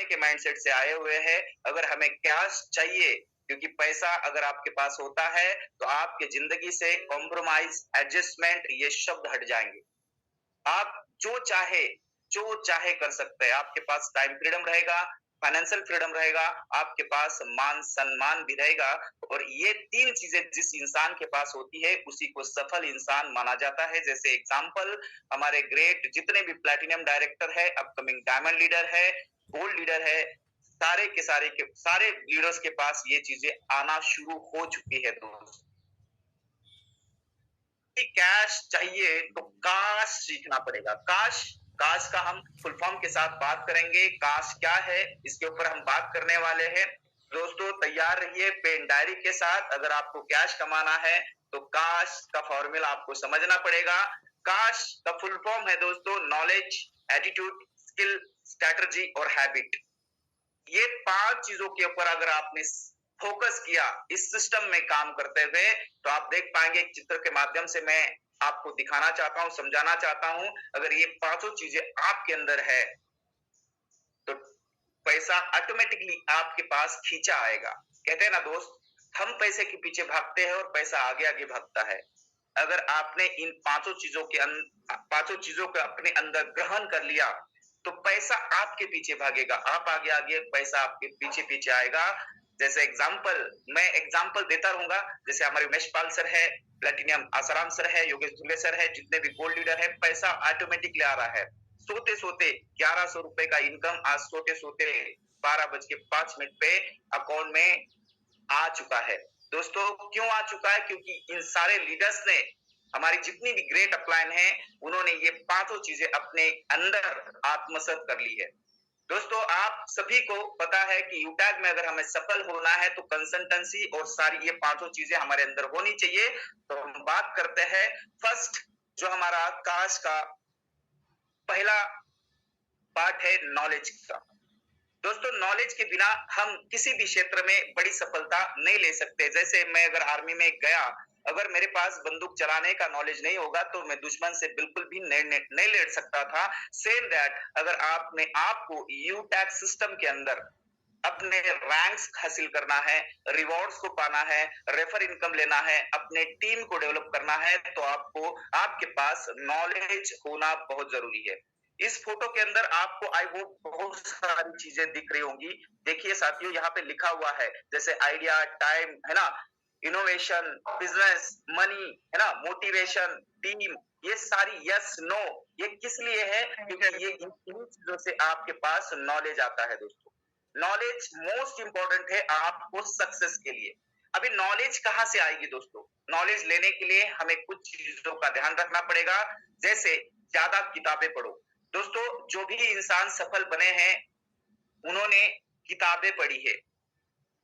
के माइंडसेट से आए हुए हैं। अगर हमें कैश चाहिए, क्योंकि पैसा अगर आपके पास होता है तो आपके जिंदगी से कॉम्प्रोमाइज, एडजस्टमेंट ये शब्द हट जाएंगे। आप जो चाहे कर सकते हैं। आपके पास टाइम फ्रीडम रहेगा, फाइनेंशियल फ्रीडम रहेगा, आपके पास मान सम्मान भी रहेगा। और ये तीन चीजें जिस इंसान के पास होती है उसी को सफल इंसान माना जाता है। जैसे एग्जांपल, हमारे ग्रेट जितने भी प्लैटिनम डायरेक्टर है, अपकमिंग डायमंड लीडर है, गोल्ड लीडर है, सारे लीडर्स के पास ये चीजें आना शुरू हो चुकी है। दोस्तों, कैश चाहिए तो काश सीखना पड़ेगा। काश का हम फुल फॉर्म के साथ बात करेंगे। काश क्या है, इसके ऊपर हम बात करने वाले हैं। दोस्तों, तैयार रहिए पेन डायरी के साथ। अगर आपको कैश कमाना है तो काश का फॉर्मूला आपको समझना पड़ेगा। काश का फुल फॉर्म है दोस्तों, नॉलेज, एटीट्यूड, स्किल, स्ट्रेटजी और हैबिट। ये 5 चीजों के ऊपर अगर आपने फोकस किया इस सिस्टम में काम करते हुए, तो आप देख पाएंगे। एक चित्र के माध्यम से मैं आपको दिखाना चाहता हूं, समझाना चाहता हूं। अगर ये 5 चीजें आपके अंदर है तो पैसा ऑटोमेटिकली आपके पास खींचा आएगा। कहते हैं ना दोस्त, हम पैसे के पीछे भागते हैं और पैसा आगे आगे भागता है। अगर आपने इन 5 चीजों को अपने अंदर ग्रहण कर लिया तो पैसा आपके पीछे भागेगा। आप आगे आगे, पैसा आपके पीछे पीछे आएगा। जैसे मैं एग्जांपल देता रहूंगा। जैसे हमारे उमेश पाल सर है, प्लेटिनियम आसाराम सर है, योगेश धुले सर है, जितने भी गोल्ड लीडर है, पैसा ऑटोमेटिकली आ रहा है। सोते सोते 1100 रुपए का इनकम आज सोते सोते 12:05 पे अकाउंट में आ चुका है। दोस्तों, क्यों आ चुका है? क्योंकि इन सारे लीडर्स ने, हमारी जितनी भी ग्रेट अपलाइन है, उन्होंने ये 5 चीजें अपने अंदर आत्मसात कर ली है। दोस्तों, आप सभी को पता है कि यूटैग में अगर हमें सफल होना है तो कंसल्टेंसी और सारी ये 5 चीजें हमारे अंदर होनी चाहिए। तो हम बात करते हैं फर्स्ट, जो हमारा काश का पहला पार्ट है, नॉलेज का। दोस्तों, नॉलेज के बिना हम किसी भी क्षेत्र में बड़ी सफलता नहीं ले सकते। जैसे मैं अगर आर्मी में गया, अगर मेरे पास बंदूक चलाने का नॉलेज नहीं होगा तो मैं दुश्मन से बिल्कुल भी नहीं लड़ सकता था। सेम दैट, अगर आपको यूटैग सिस्टम के अंदर अपने रैंक्स हासिल करना है, रिवॉर्ड्स को पाना है, रेफर इनकम लेना है, अपने टीम को डेवलप करना है, तो आपके पास नॉलेज होना बहुत जरूरी है। इस फोटो के अंदर आपको आई होप बहुत सारी चीजें दिख रही होंगी। देखिए साथियों, यहाँ पे लिखा हुआ है जैसे आइडिया, टाइम, है ना, इनोवेशन, बिजनेस, मनी, है ना, मोटिवेशन, टीम, ये सारी यस नो, ये किस लिए है? क्योंकि ये इन चीजों से आपके पास नॉलेज आता है। दोस्तों, नॉलेज मोस्ट इंपॉर्टेंट है आपको सक्सेस के लिए। अभी नॉलेज कहां से आएगी? दोस्तों, नॉलेज लेने के लिए हमें कुछ चीजों का ध्यान रखना पड़ेगा। जैसे ज्यादा किताबें पढ़ो। दोस्तों, जो भी इंसान सफल बने हैं उन्होंने किताबें पढ़ी है।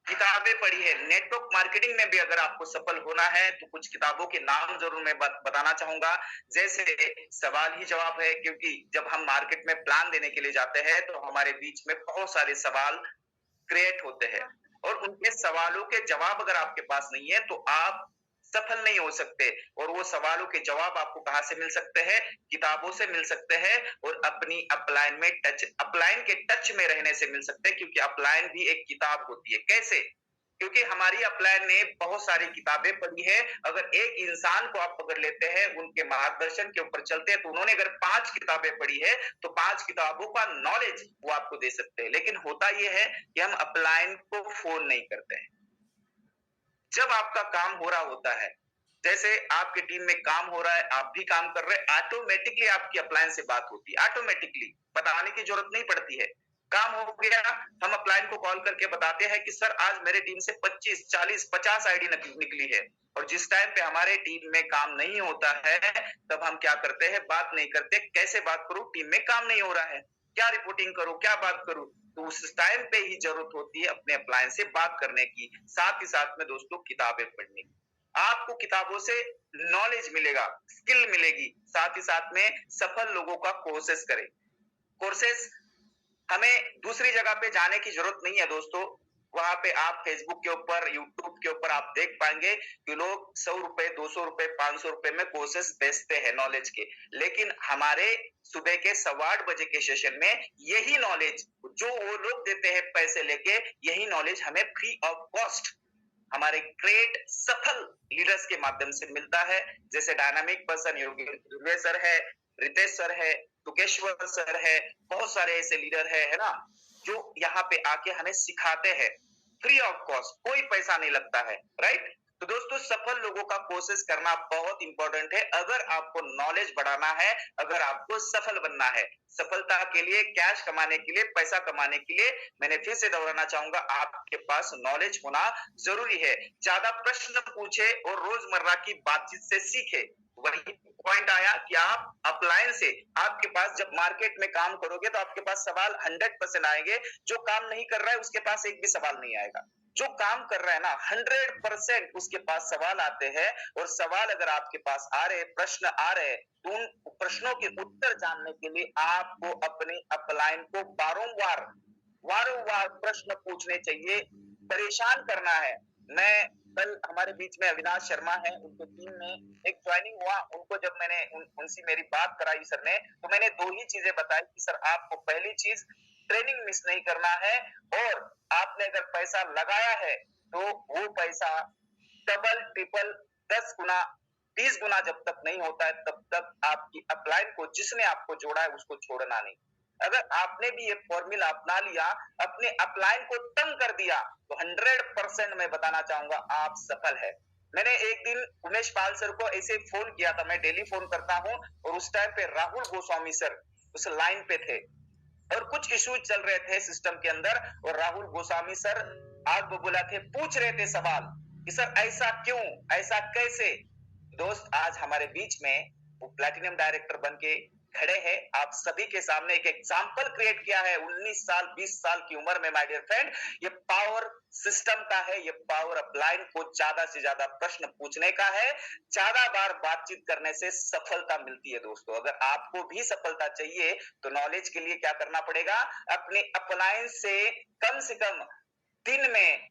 नेटवर्क मार्केटिंग में भी अगर आपको सफल होना है तो कुछ किताबों के नाम जरूर मैं बताना चाहूंगा। जैसे सवाल ही जवाब है, क्योंकि जब हम मार्केट में प्लान देने के लिए जाते हैं तो हमारे बीच में बहुत सारे सवाल क्रिएट होते हैं, और उनके सवालों के जवाब अगर आपके पास नहीं है तो आप सफल नहीं हो सकते। और वो सवालों के जवाब आपको कहां से मिल सकते हैं? किताबों से मिल सकते हैं, और अपनी अपलाइन के टच में रहने से मिल सकते हैं, क्योंकि अपलाइन भी एक किताब होती है। कैसे? क्योंकि हमारी अपलाइन ने बहुत सारी किताबें पढ़ी है। अगर एक इंसान को आप पकड़ लेते हैं, उनके मार्गदर्शन के ऊपर चलते हैं, तो उन्होंने अगर 5 किताबें पढ़ी है तो 5 किताबों का नॉलेज वो आपको दे सकते हैं। लेकिन होता यह है कि हम अपलाइन को फोन नहीं करते हैं। जब आपका काम हो रहा होता है, जैसे आपके टीम में काम हो रहा है, आप भी काम कर रहे हैं, ऑटोमेटिकली आपकी अपलाइन से बात होती है। ऑटोमेटिकली बताने की जरूरत नहीं पड़ती है। काम हो गया, हम अपलाइन को कॉल करके बताते हैं कि सर आज मेरे टीम से 25, 40, 50 आईडी निकली है। और जिस टाइम पे हमारे टीम में काम नहीं होता है तब हम क्या करते हैं? बात नहीं करते। कैसे बात करूं? टीम में काम नहीं हो रहा है, क्या रिपोर्टिंग करूं, क्या बात करूं? तो उस टाइम पे ही जरूरत होती है अपने अपलाइन से बात करने की, साथ ही साथ में दोस्तों किताबें पढ़ने की। आपको किताबों से नॉलेज मिलेगा, स्किल मिलेगी, साथ ही साथ में सफल लोगों का कोर्सेस करें। कोर्सेस हमें दूसरी जगह पे जाने की जरूरत नहीं है। दोस्तों, वहां पे आप फेसबुक के ऊपर, यूट्यूब के ऊपर आप देख पाएंगे कि लोग 100 रुपए, 200 रुपए, 500 रुपए में कोर्सेस बेचते हैं नॉलेज के। लेकिन हमारे सुबह के 8:15 के सेशन में यही नॉलेज जो वो लोग देते हैं पैसे लेके, यही नॉलेज हमें फ्री ऑफ कॉस्ट हमारे ग्रेट सफल लीडर्स के माध्यम से मिलता है। जैसे डायनामिक पर्सन योगी ध्रुवे सर है, रितेश सर है, तुकेश्वर सर है, बहुत सारे ऐसे लीडर है ना, जो यहाँ पे आके हमें सिखाते हैं फ्री ऑफ कॉस्ट, कोई पैसा नहीं लगता है, राइट। तो दोस्तों सफल लोगों का कोशिश करना बहुत इंपॉर्टेंट है अगर आपको नॉलेज बढ़ाना है, अगर आपको सफल बनना है। सफलता के लिए, कैश कमाने के लिए, पैसा कमाने के लिए, मैंने फिर से दोहराना चाहूंगा, आपके पास नॉलेज होना जरूरी है। ज्यादा प्रश्न पूछे और रोजमर्रा की बातचीत से सीखे। वही पॉइंट आया कि आप अपलाइन से, आपके पास जब मार्केट में काम करोगे तो आपके पास सवाल 100% आएंगे। जो काम नहीं कर रहा है उसके पास एक भी सवाल नहीं आएगा। जो काम कर रहा है ना 100% उसके पास सवाल आते हैं। और सवाल अगर आपके पास आ रहे, प्रश्न आ रहे, तो उन प्रश्नों के उत्तर जानने के लिए आपको अपने अपलाइन को वारंवार प्रश्न पूछने चाहिए, परेशान करना है। मैं कल हमारे बीच में अविनाश शर्मा है, उनके टीम में एक ज्वाइनिंग हुआ, उनको जब मैंने उनसे मेरी बात कराई सर ने, तो मैंने 2 ही चीजें बताई कि सर आपको पहली चीज ट्रेनिंग मिस नहीं करना है, और आपने अगर पैसा लगाया है तो वो पैसा डबल, ट्रिपल, 10 गुना, 20 गुना जब तक नहीं होता है तब तक आपकी अपलाइन को, जिसने आपको जोड़ा है, उसको छोड़ना नहीं। अगर आपने भी ये फॉर्मूला अपना लिया, अपने अपलाइन को तंग कर दिया, तो 100% मैं बताना चाहूंगा आप सफल है। मैंने एक दिन उमेश पाल सर को ऐसे फोन किया था, मैं डेली फोन करता हूं, और उस टाइम पे राहुल गोस्वामी सर उस लाइन पे थे और कुछ इश्यूज चल रहे थे सिस्टम के अंदर, और राहुल गोस्वामी सर आग बबूला थे, पूछ रहे थे सवाल कि सर ऐसा क्यों, ऐसा कैसे। दोस्त आज हमारे बीच में वो प्लैटिनम डायरेक्टर बन के खड़े हैं, आप सभी के सामने एक एग्जाम्पल क्रिएट किया है। 19 साल 20 साल की उम्र में माय डियर फ्रेंड, ये पावर सिस्टम का है, ये पावर अपलाइन को ज्यादा से ज्यादा प्रश्न पूछने का है। ज्यादा बार बातचीत करने से सफलता मिलती है दोस्तों। अगर आपको भी सफलता चाहिए तो नॉलेज के लिए क्या करना पड़ेगा, अपने अपलाइन से कम दिन में,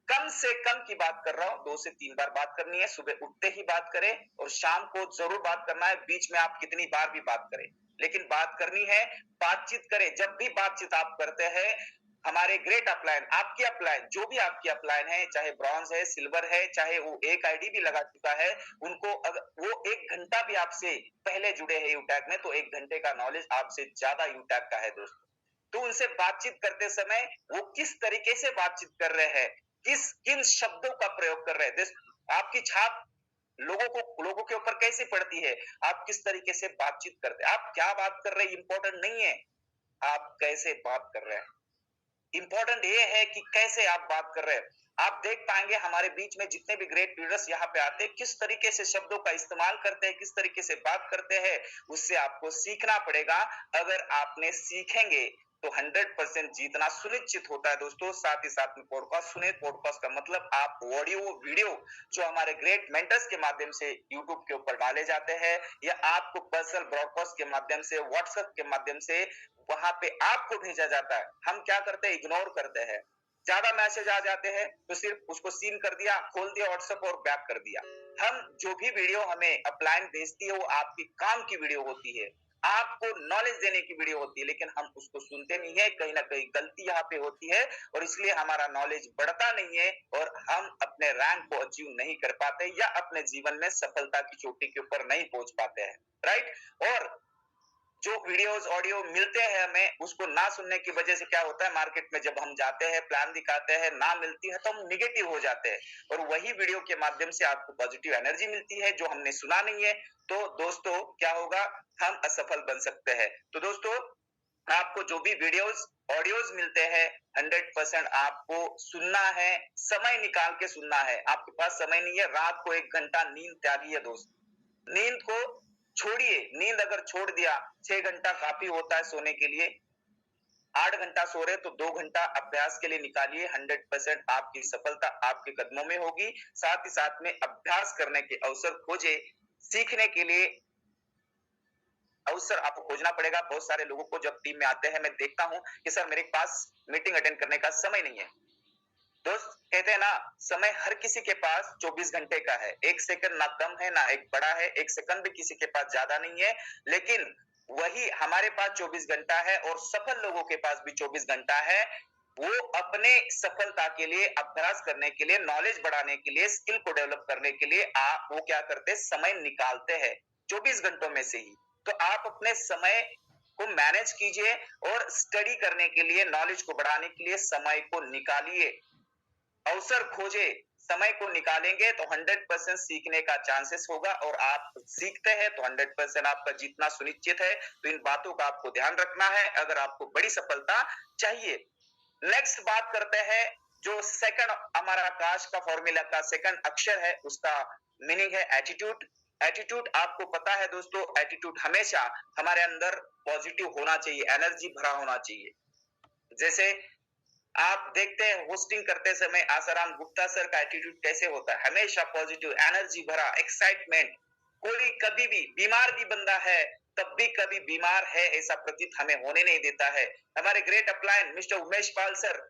कम से कम की बात कर रहा हूं, 2 से 3 बार बात करनी है। सुबह उठते ही बात करें और शाम को जरूर बात करना है। बीच में आप कितनी बार भी बात करें, लेकिन बात करनी है, बातचीत करें। जब भी बातचीत आप करते हैं, हमारे ग्रेट अपलाइन, आपकी अपलाइन, जो भी आपकी अपलाइन है, चाहे ब्रॉन्ज है, सिल्वर है, चाहे वो एक आईडी भी लगा चुका है, उनको अगर वो 1 घंटा भी आपसे पहले जुड़े हैं यूटैग में, तो 1 घंटे का नॉलेज आपसे ज्यादा यूटैग का है दोस्तों। तो उनसे बातचीत करते समय वो किस तरीके से बातचीत कर रहे हैं, किन शब्दों का प्रयोग कर रहे हैं, आपकी छाप लोगों के ऊपर कैसे पड़ती है, आप किस तरीके से बातचीत करते हैं, आप क्या बात कर रहे हैं इंपॉर्टेंट नहीं है, आप कैसे बात कर रहे हैं। इंपॉर्टेंट ये है कि कैसे आप बात कर रहे हैं। आप देख पाएंगे हमारे बीच में जितने भी ग्रेट लीडर्स यहाँ पे आते हैं, किस तरीके से शब्दों का इस्तेमाल करते हैं, किस तरीके से बात करते हैं, उससे आपको सीखना पड़ेगा। अगर आपने सीखेंगे तो 100% जीतना सुनिश्चित होता है दोस्तों। साथ ही साथ में पॉडकास्ट सुने, पॉडकास्ट का मतलब आप ऑडियो वीडियो जो हमारे ग्रेट मेंटर्स के माध्यम से यूट्यूब के ऊपर डाले जाते हैं, या आपको पर्सनल ब्रॉडकास्ट के माध्यम से, व्हाट्सएप के माध्यम से वहां पे आपको भेजा जाता है। हम क्या करते हैं, इग्नोर करते हैं। ज्यादा मैसेज आ जाते हैं तो सिर्फ उसको सीन कर दिया, खोल दिया व्हाट्सएप और बैक कर दिया। हम जो भी वीडियो हमें अपलाइन भेजती है वो आपकी काम की वीडियो होती है, आपको नॉलेज देने की वीडियो होती है, लेकिन हम उसको सुनते नहीं है। कहीं ना कहीं गलती यहाँ पे होती है और इसलिए हमारा नॉलेज बढ़ता नहीं है और हम अपने रैंक को अचीव नहीं कर पाते, या अपने जीवन में सफलता की चोटी के ऊपर नहीं पहुंच पाते हैं, राइट। और जो वीडियोस ऑडियो मिलते हैं हमें, उसको ना सुनने की वजह से क्या होता है, मार्केट में जब हम जाते हैं, प्लान दिखाते हैं, ना मिलती है तो हम निगेटिव हो जाते हैं, और वही वीडियो के माध्यम से आपको पॉजिटिव एनर्जी मिलती है जो हमने सुना नहीं है। तो दोस्तों क्या होगा, हम असफल बन सकते हैं। तो दोस्तों आपको जो भी वीडियोस ऑडियोज मिलते हैं 100% आपको सुनना है, समय निकाल के सुनना है। आपके पास समय नहीं है, रात को 1 घंटा नींद त्यागी है दोस्त, नींद को छोड़िए। नींद अगर छोड़ दिया, 6 घंटा काफी होता है सोने के लिए, 8 घंटा सो रहे तो 2 घंटा अभ्यास के लिए निकालिए। 100% आपकी सफलता आपके कदमों में होगी। साथ ही साथ में अभ्यास करने के अवसर खोजे, सीखने के लिए अवसर आपको खोजना पड़ेगा। बहुत सारे लोगों को जब टीम में आते हैं मैं देखता हूं कि सर मेरे पास मीटिंग अटेंड करने का समय नहीं है, दोस्त कहते हैं ना, समय हर किसी के पास 24 घंटे का है। 1 सेकंड ना कम है ना एक बड़ा है, 1 सेकंड भी किसी के पास ज्यादा नहीं है। लेकिन वही हमारे पास 24 घंटा है और सफल लोगों के पास भी 24 घंटा है। वो अपने सफलता के लिए, अभ्यास करने के लिए, नॉलेज बढ़ाने के लिए, स्किल को डेवलप करने के लिए आप वो क्या करते हैं, समय निकालते हैं 24 घंटों में से ही। तो आप अपने समय को मैनेज कीजिए और स्टडी करने के लिए, नॉलेज को बढ़ाने के लिए समय को निकालिए, अवसर खोजे। समय को निकालेंगे तो 100% सीखने का चांसेस होगा और आप सीखते हैं तो 100% आपका जीतना सुनिश्चित है। तो इन बातों का आपको ध्यान रखना है अगर आपको बड़ी सफलता चाहिए। नेक्स्ट बात करते हैं, जो सेकंड हमारा काश का फॉर्मूला का सेकंड अक्षर है, उसका मीनिंग है एटीट्यूड। एटीट्यूड आपको पता है दोस्तों, एटीट्यूड हमेशा हमारे अंदर पॉजिटिव होना चाहिए, एनर्जी भरा होना चाहिए। जैसे आप देखते हैं होस्टिंग करते समय आसाराम गुप्ता सर का एटीट्यूड कैसे होता है, हमेशा पॉजिटिव, एनर्जी भरा, एक्साइटमेंट। कोई कभी भी बीमार भी बंदा है तब भी कभी बीमार है ऐसा प्रतीत हमें होने नहीं देता है। हमारे great upline mister Umesh Pal sir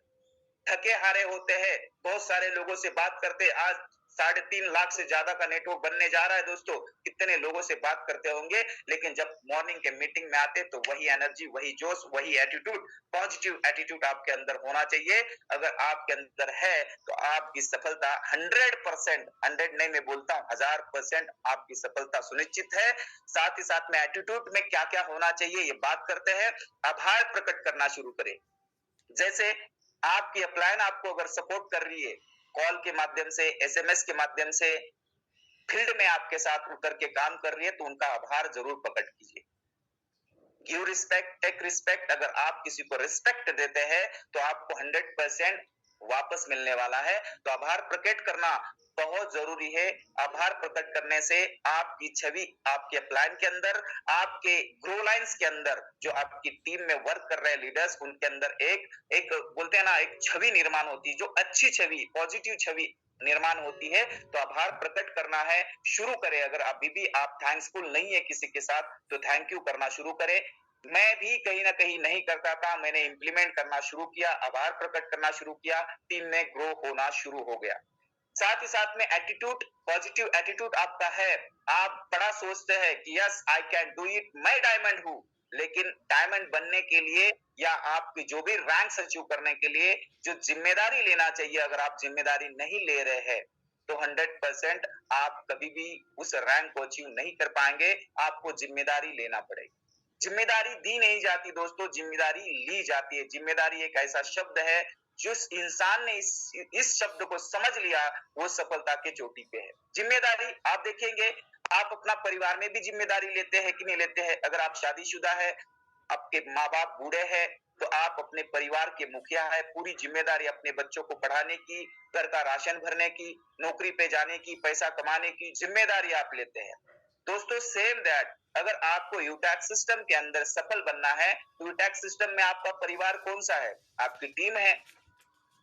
थके हारे होते हैं, बहुत सारे लोगों से बात करते, आज 3.5 लाख से ज्यादा का नेटवर्क बनने जा रहा है दोस्तों, कितने लोगों से बात करते होंगे। लेकिन जब मॉर्निंग के मीटिंग में आते तो वही एनर्जी, वही जोश, वही एटीट्यूड, पॉजिटिव एटीट्यूड आपके अंदर होना चाहिए। अगर आपके अंदर है तो आपकी सफलता 100%, 100 नहीं मैं बोलता हूँ 1000% आपकी सफलता सुनिश्चित है। साथ ही साथ में एटीट्यूड में क्या क्या होना चाहिए ये बात करते हैं। आभार प्रकट करना शुरू करें। जैसे आपकी अपलाइन आपको अगर सपोर्ट कर रही है, कॉल के माध्यम से, एसएमएस के माध्यम से, फील्ड में आपके साथ उतर के काम कर रही है, तो उनका आभार जरूर प्रकट कीजिए। Give respect, take respect. अगर आप किसी को रिस्पेक्ट देते हैं तो आपको 100% वापस मिलने वाला है। तो आभार प्रकट करना बहुत जरूरी है। आभार प्रकट करने से आपकी छवि आपके अपलाइन के अंदर, आपके ग्रो लाइन्स के अंदर, जो आपकी टीम में वर्क कर रहे लीडर्स, उनके अंदर एक एक बोलते हैं ना, एक छवि निर्माण होती है, जो अच्छी छवि, पॉजिटिव छवि निर्माण होती है। तो आभार प्रकट करना है, शुरू करें। अगर अभी भी आप थैंक्सफुल नहीं है किसी के साथ तो थैंक यू करना शुरू करें। मैं भी कहीं ना कहीं नहीं करता था, मैंने इंप्लीमेंट करना शुरू किया, आभार प्रकट करना शुरू किया, टीम में ग्रो होना शुरू हो गया। साथ ही साथ में एटीट्यूड, पॉजिटिव एटीट्यूड आपका है। आप बड़ा सोचते हैं कि yes I can do it, मैं डायमंड हूं। लेकिन डायमंड बनने के लिए या आपकी जो भी रैंक अचीव करने के लिए जो जिम्मेदारी लेना चाहिए, अगर आप जिम्मेदारी नहीं ले रहे हैं तो 100% आप कभी भी उस रैंक को अचीव नहीं कर पाएंगे। आपको जिम्मेदारी लेना पड़ेगी। जिम्मेदारी दी नहीं जाती दोस्तों, जिम्मेदारी ली जाती है। जिम्मेदारी एक ऐसा शब्द है, जिस इंसान ने इस शब्द को समझ लिया वो सफलता के चोटी पे है। जिम्मेदारी आप देखेंगे, आप अपना परिवार में भी जिम्मेदारी लेते हैं कि नहीं लेते हैं। अगर आप शादीशुदा है, आपके माँ बाप बूढ़े हैं, तो आप अपने परिवार के मुखिया है। पूरी जिम्मेदारी अपने बच्चों को पढ़ाने की, घर का राशन भरने की, नौकरी पे जाने की, पैसा कमाने की जिम्मेदारी आप लेते हैं। दोस्तों सेम दैट, अगर आपको यूटैक्स सिस्टम के अंदर सफल बनना है, यूटैक्स सिस्टम में आपका परिवार कौन सा है? आपकी टीम है।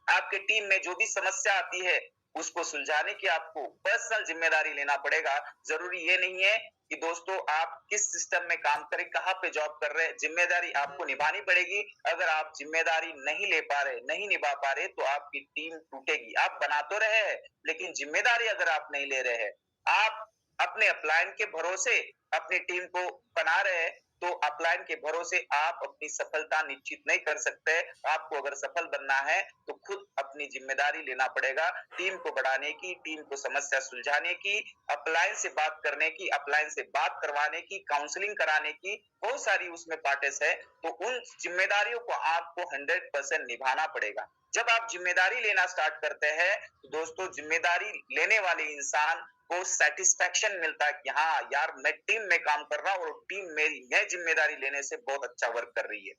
आपके टीम में जो भी समस्या आती है उसको सुलझाने की आपको पर्सनल जिम्मेदारी लेना पड़ेगा। जरूरी ये नहीं है कि दोस्तों आप किस सिस्टम में काम करें, कहां पे जॉब कर रहे हैं, जिम्मेदारी आपको निभानी पड़ेगी। अगर आप जिम्मेदारी नहीं ले पा रहे, नहीं निभा पा रहे, तो आपकी टीम टूटेगी। आप बना तो रहे हैं लेकिन जिम्मेदारी अगर आप नहीं ले रहे हैं, आप अपने अपलाइन के भरोसे अपनी टीम को बना रहे हैं, तो अपलाइन के भरोसे आप अपनी सफलता निश्चित नहीं कर सकते। आपको अगर सफल बनना है तो खुद अपनी जिम्मेदारी लेना पड़ेगा, टीम को बढ़ाने की, टीम को समस्या सुलझाने की, अपलाइन से बात करने की, अपलाइन से बात करवाने की, काउंसलिंग कराने की, बहुत सारी उसमें पार्टेस है। तो उन जिम्मेदारियों को आपको 100% निभाना पड़ेगा। जब आप जिम्मेदारी लेना स्टार्ट करते हैं तो दोस्तों जिम्मेदारी लेने वाले इंसान को सेटिस्फेक्शन मिलता है कि हाँ यार मैं टीम में काम कर रहा हूँ और टीम मेरी, मैं जिम्मेदारी लेने से बहुत अच्छा वर्क कर रही है।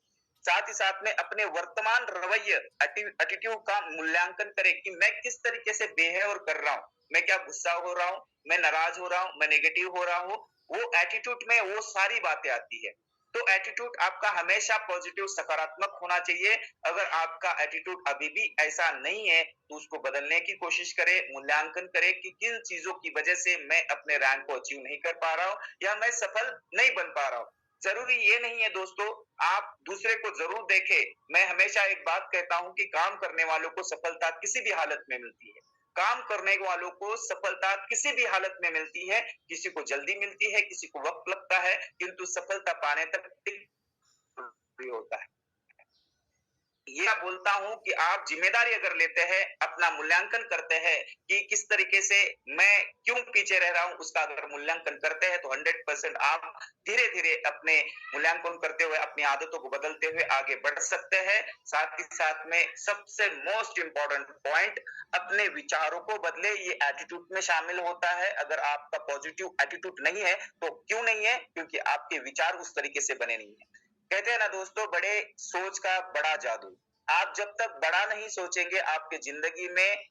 साथ ही साथ में अपने वर्तमान रवैये, एटीट्यूड का मूल्यांकन करें कि मैं किस तरीके से बिहेव कर रहा हूँ। मैं क्या गुस्सा हो रहा हूँ, मैं नाराज हो रहा हूँ, मैं नेगेटिव हो रहा हूँ। वो एटीट्यूड में वो सारी बातें आती है। तो एटीट्यूड आपका हमेशा पॉजिटिव, सकारात्मक होना चाहिए। अगर आपका एटीट्यूड अभी भी ऐसा नहीं है तो उसको बदलने की कोशिश करें, मूल्यांकन करें कि किन चीजों की वजह से मैं अपने रैंक को अचीव नहीं कर पा रहा हूँ या मैं सफल नहीं बन पा रहा हूँ। जरूरी ये नहीं है दोस्तों, आप दूसरे को जरूर देखें। मैं हमेशा एक बात कहता हूं कि काम करने वालों को सफलता किसी भी हालत में मिलती है। काम करने वालों को सफलता किसी भी हालत में मिलती है। किसी को जल्दी मिलती है, किसी को वक्त लगता है, किंतु सफलता पाने तक होता है। ये मैं बोलता हूं कि आप जिम्मेदारी अगर लेते हैं, अपना मूल्यांकन करते हैं कि किस तरीके से मैं क्यों पीछे रह रहा हूं, उसका अगर मूल्यांकन करते हैं तो 100% आप धीरे धीरे अपने मूल्यांकन करते हुए अपनी आदतों को बदलते हुए आगे बढ़ सकते हैं। साथ ही साथ में सबसे मोस्ट इंपॉर्टेंट पॉइंट, अपने विचारों को बदले। ये एटीट्यूड में शामिल होता है। अगर आपका पॉजिटिव एटीट्यूड नहीं है तो क्यों नहीं है? क्योंकि आपके विचार उस तरीके से बने नहीं है। कहते हैं ना दोस्तों, बड़े सोच का बड़ा जादू। आप जब तक बड़ा नहीं सोचेंगे, आपके जिंदगी में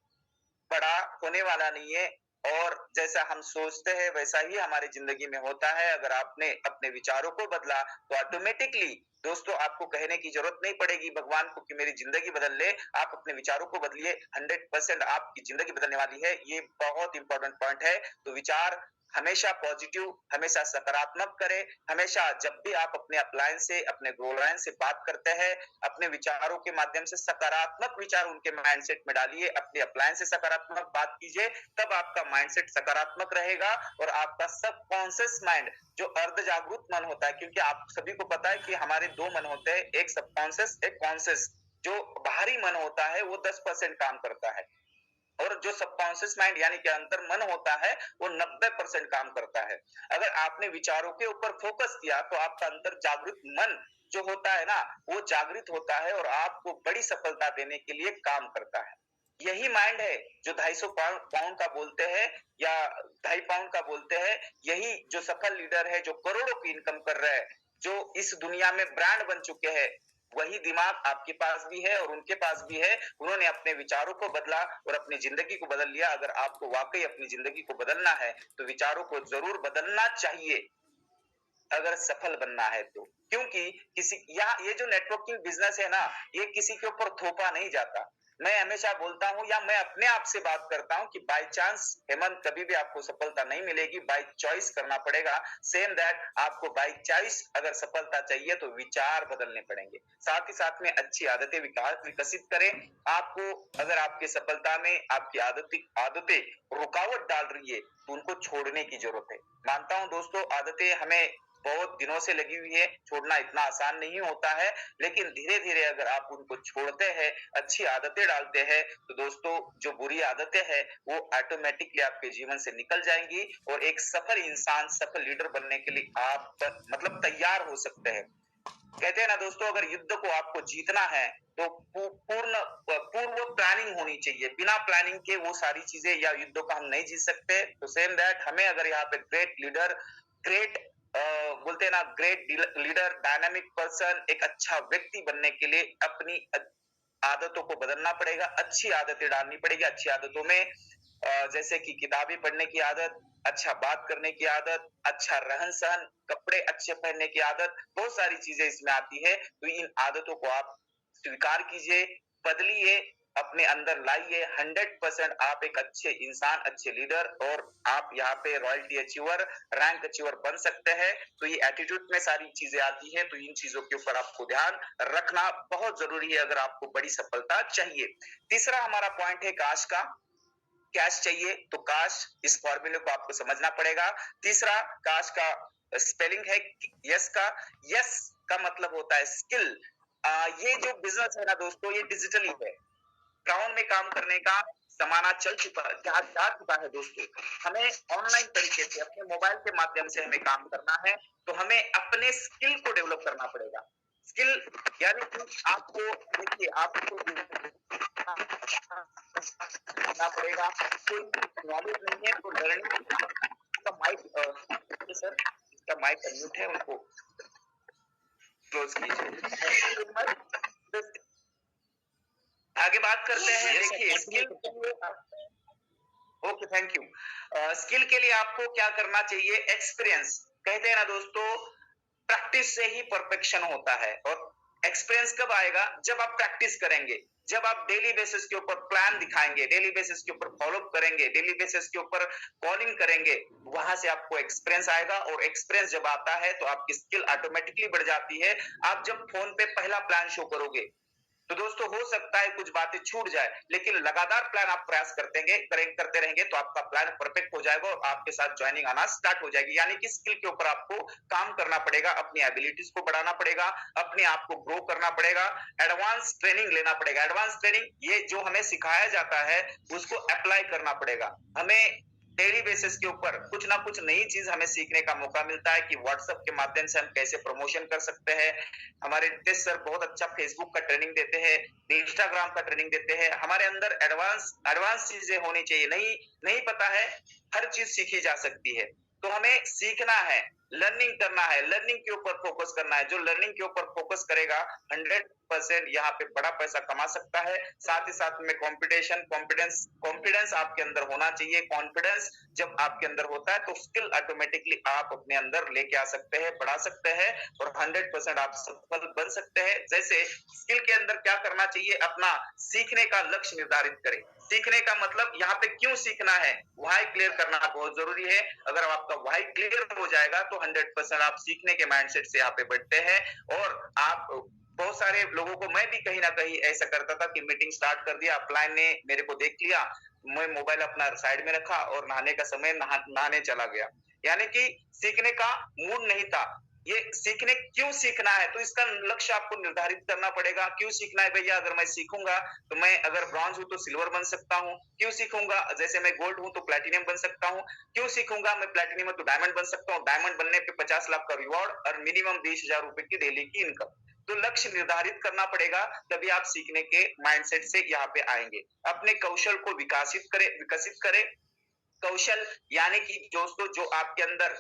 बड़ा होने वाला नहीं है। और जैसा हम सोचते हैं वैसा ही हमारी जिंदगी में होता है। अगर आपने अपने विचारों को बदला तो ऑटोमेटिकली दोस्तों आपको कहने की जरूरत नहीं पड़ेगी भगवान को कि मेरी जिंदगी बदल ले। आप अपने विचारों को बदलिए, 100% आपकी जिंदगी बदलने वाली है। ये बहुत इंपॉर्टेंट पॉइंट है। तो विचार हमेशा पॉजिटिव, हमेशा सकारात्मक करें। हमेशा जब भी आप अपने अपलाइन से, अपने ग्रो लाइन से बात करते हैं, अपने विचारों के माध्यम से सकारात्मक विचार उनके माइंडसेट में डालिए। अपने अपलाइन से सकारात्मक बात कीजिए, तब आपका माइंडसेट सकारात्मक रहेगा। और आपका सबकॉन्शियस माइंड, जो अर्ध जागरूक मन होता है, क्योंकि आप सभी को पता है कि हमारे दो मन होते हैं, एक सबकॉन्शियस, एक कॉन्शियस। जो बाहरी मन होता है वो 10% काम करता है, और जो सबकॉन्शियस माइंड यानी कि अंतर मन होता है वो 90% काम करता है। अगर आपने विचारों के ऊपर फोकस किया तो आपका अंतर जागृत मन जो होता है ना, वो जागृत होता है और आपको बड़ी सफलता देने के लिए काम करता है। यही माइंड है जो 250 पाउंड का बोलते हैं या 2.5 पाउंड का बोलते हैं। यही जो सफल लीडर है, जो करोड़ों की इनकम कर रहे हैं, जो इस दुनिया में ब्रांड बन चुके हैं, वही दिमाग आपके पास भी है और उनके पास भी है। उन्होंने अपने विचारों को बदला और अपनी जिंदगी को बदल लिया। अगर आपको वाकई अपनी जिंदगी को बदलना है तो विचारों को जरूर बदलना चाहिए, अगर सफल बनना है तो। क्योंकि किसी या ये जो नेटवर्किंग बिजनेस है ना, ये किसी के ऊपर थोपा नहीं जाता। मैं हमेशा बोलता हूं, या मैं अपने आप से बात करता हूं कि बाय चांस हेमंत कभी भी आपको सफलता नहीं मिलेगी, बाय चॉइस करना पड़ेगा। सेम दैट आपको बाय चॉइस अगर सफलता चाहिए तो विचार बदलने पड़ेंगे। साथ ही साथ में अच्छी आदतें विकसित करें। आपको अगर आपकी सफलता में आपकी आदतें रुकावट डाल रही है तो उनको छोड़ने की जरूरत है। मानता हूं दोस्तों, आदतें हमें बहुत दिनों से लगी हुई है, छोड़ना इतना आसान नहीं होता है। लेकिन धीरे धीरे अगर आप उनको छोड़ते हैं, अच्छी आदतें डालते हैं, तो दोस्तों जो बुरी आदतें हैं वो ऑटोमेटिकली आपके जीवन से निकल जाएंगी और एक सफल इंसान, सफल लीडर बनने के लिए आप मतलब तैयार हो सकते हैं। कहते हैं ना दोस्तों, अगर युद्ध को आपको जीतना है तो पूर्व प्लानिंग होनी चाहिए। बिना प्लानिंग के वो सारी चीजें या युद्धों का हम नहीं जीत सकते। तो सेम दैट हमें अगर यहाँ पे ग्रेट लीडर, ग्रेट बोलते हैं ना, ग्रेट लीडर, डायनामिक पर्सन, एक अच्छा व्यक्ति बनने के लिए अपनी आदतों को बदलना पड़ेगा, अच्छी आदतें डालनी पड़ेगी। अच्छी आदतों में जैसे कि किताबें पढ़ने की आदत, अच्छा बात करने की आदत, अच्छा रहन सहन, कपड़े अच्छे पहनने की आदत, बहुत सारी चीजें इसमें आती है। तो इन आदतों को आप स्वीकार कीजिए, बदलिए, अपने अंदर लाइए। 100% आप एक अच्छे इंसान, अच्छे लीडर और आप यहाँ पे रॉयल्टी अचीवर, रैंक अचीवर बन सकते हैं। तो ये एटीट्यूड में सारी चीजें आती है। तो इन चीजों के ऊपर आपको ध्यान रखना बहुत जरूरी है अगर आपको बड़ी सफलता चाहिए। तीसरा हमारा पॉइंट है काश का। कैश चाहिए तो काश, इस फॉर्मूले को आपको समझना पड़ेगा। तीसरा काश का स्पेलिंग है यस का। यस का मतलब होता है स्किल। ये जो बिजनेस है ना दोस्तों, ये डिजिटली है। ग्राउंड में काम करने का जमाना चल चुका है, जा चुका है दोस्तों। हमें ऑनलाइन तरीके से अपने मोबाइल के माध्यम से हमें काम करना है। तो हमें अपने स्किल को डेवलप करना पड़ेगा। स्किल यानी कि आपको देखिए, आपको करना पड़ेगा। कोई नॉलेज नहीं है तो लर्निंग का माइक सर, इसका माइक अनम्यूट है, उनको क्लोज कीजिए। आगे बात करते हैं। देखिए स्किल के लिए, ओके थैंक यू। स्किल के लिए आपको क्या करना चाहिए? एक्सपीरियंस। कहते हैं ना दोस्तों, प्रैक्टिस से ही परफेक्शन होता है। और एक्सपीरियंस कब आएगा? जब आप प्रैक्टिस करेंगे। जब आप डेली बेसिस के ऊपर प्लान दिखाएंगे, डेली बेसिस के ऊपर फॉलो करेंगे, डेली बेसिस के ऊपर कॉलिंग करेंगे, वहां से आपको एक्सपीरियंस आएगा और एक्सपीरियंस जब आता है तो आपकी स्किल ऑटोमेटिकली बढ़ जाती है। आप जब फोन पे पहला प्लान शो करोगे तो दोस्तों हो सकता है कुछ बातें छूट जाए, लेकिन लगातार प्लान आप प्रयास करते रहेंगे तो आपका प्लान परफेक्ट हो जाएगा और आपके साथ ज्वाइनिंग आना स्टार्ट हो जाएगी। यानी कि स्किल के ऊपर आपको काम करना पड़ेगा, अपनी एबिलिटीज को बढ़ाना पड़ेगा, अपने आप को ग्रो करना पड़ेगा, एडवांस ट्रेनिंग लेना पड़ेगा। एडवांस ट्रेनिंग ये जो हमें सिखाया जाता है उसको अप्लाई करना पड़ेगा। हमें डेली बेसिस के ऊपर कुछ ना कुछ नई चीज हमें सीखने का मौका मिलता है कि व्हाट्सएप के माध्यम से हम कैसे प्रमोशन कर सकते हैं। हमारे नितेश सर बहुत अच्छा फेसबुक का ट्रेनिंग देते हैं, इंस्टाग्राम का ट्रेनिंग देते हैं। हमारे अंदर एडवांस एडवांस चीजें होनी चाहिए। नहीं नहीं पता है, हर चीज सीखी जा सकती है। तो हमें सीखना है, लर्निंग करना है, लर्निंग के ऊपर फोकस करना है। जो लर्निंग के ऊपर फोकस करेगा 100% यहाँ पे बड़ा पैसा कमा सकता है। साथ ही साथ में कंपटीशन, कॉन्फिडेंस आपके अंदर होना चाहिए। कॉन्फिडेंस जब आपके अंदर होता है तो स्किल ऑटोमेटिकली आप अपने अंदर लेके आ सकते हैं, बढ़ा सकते हैं और 100% आप सफल बन सकते हैं। जैसे स्किल के अंदर क्या करना चाहिए, अपना सीखने का लक्ष्य निर्धारित करें। सीखने का मतलब यहाँ पे क्यों सीखना है, व्हाई क्लियर करना बहुत जरूरी है। अगर आपका व्हाई क्लियर हो जाएगा तो 100% आप सीखने के माइंडसेट से यहाँ पे बढ़ते हैं। और आप बहुत सारे लोगों को, मैं भी कहीं ना कहीं ऐसा करता था कि मीटिंग स्टार्ट कर दिया, अपलाइन ने मेरे को देख लिया, मैं मोबाइल अपना साइड में रखा और नहाने का समय नहाने चला गया। यानी कि सीखने का मूड नहीं था। ये सीखने क्यों सीखना है तो इसका लक्ष्य आपको निर्धारित करना पड़ेगा। क्यों सीखना है भैया, अगर मैं सीखूंगा तो मैं अगर ब्रॉन्ज हूं तो सिल्वर बन सकता हूं। क्यों सीखूंगा, जैसे मैं गोल्ड हूं तो प्लैटिनम बन सकता हूं। क्यों सीखूंगा, मैं प्लैटिनम हूं तो डायमंड बन सकता हूं। डायमंड बनने पे 50 लाख का रिवॉर्ड और मिनिमम 20,000 रुपए की डेली की इनकम। तो लक्ष्य निर्धारित करना पड़ेगा, तभी आप सीखने के माइंडसेट से यहाँ पे आएंगे। अपने कौशल को विकसित करें। कौशल यानी कि दोस्तों जो आपके अंदर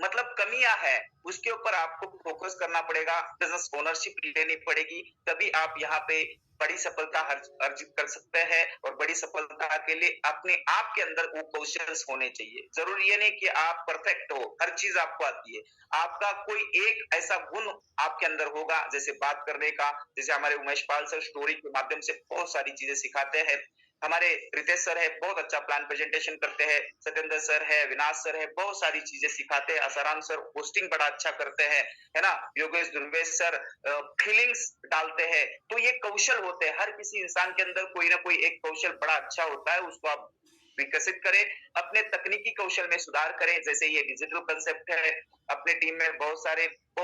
मतलब कमियां है उसके ऊपर आपको फोकस करना पड़ेगा, बिजनेस ओनरशिप लेनी पड़ेगी, तभी आप यहाँ पे बड़ी सफलता अर्जित कर सकते हैं। और बड़ी सफलता के लिए अपने आप के अंदर वो कौशल होने चाहिए। जरूरी ये नहीं कि आप परफेक्ट हो, हर चीज आपको आती है। आपका कोई एक ऐसा गुण आपके अंदर होगा, जैसे बात करने का, जैसे हमारे उमेश पाल सर स्टोरी के माध्यम से बहुत सारी चीजें सिखाते हैं। हमारे रितेश सर है, बहुत अच्छा प्लान प्रेजेंटेशन करते हैं। सत्येंद्र सर है, विनाश सर है, बहुत सारी चीजें सिखाते हैं। आसाराम सर होस्टिंग बड़ा अच्छा करते हैं, है ना। योगेश दुर्वेश सर फीलिंग्स डालते हैं। तो ये कौशल होते हैं, हर किसी इंसान के अंदर कोई ना कोई एक कौशल बड़ा अच्छा होता है, उसको आप विकसित करें। अपने तकनीकी कौशल में सुधार करें। जैसे ये डिजिटल कंसेप्ट है, अपने टीम में बहुत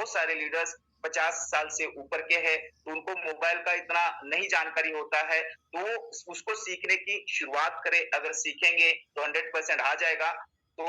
सारे लीडर्स 50 साल से ऊपर के हैं, तो उनको मोबाइल का इतना नहीं जानकारी होता है, तो उसको सीखने की शुरुआत करें। अगर सीखेंगे तो 100% आ जाएगा, तो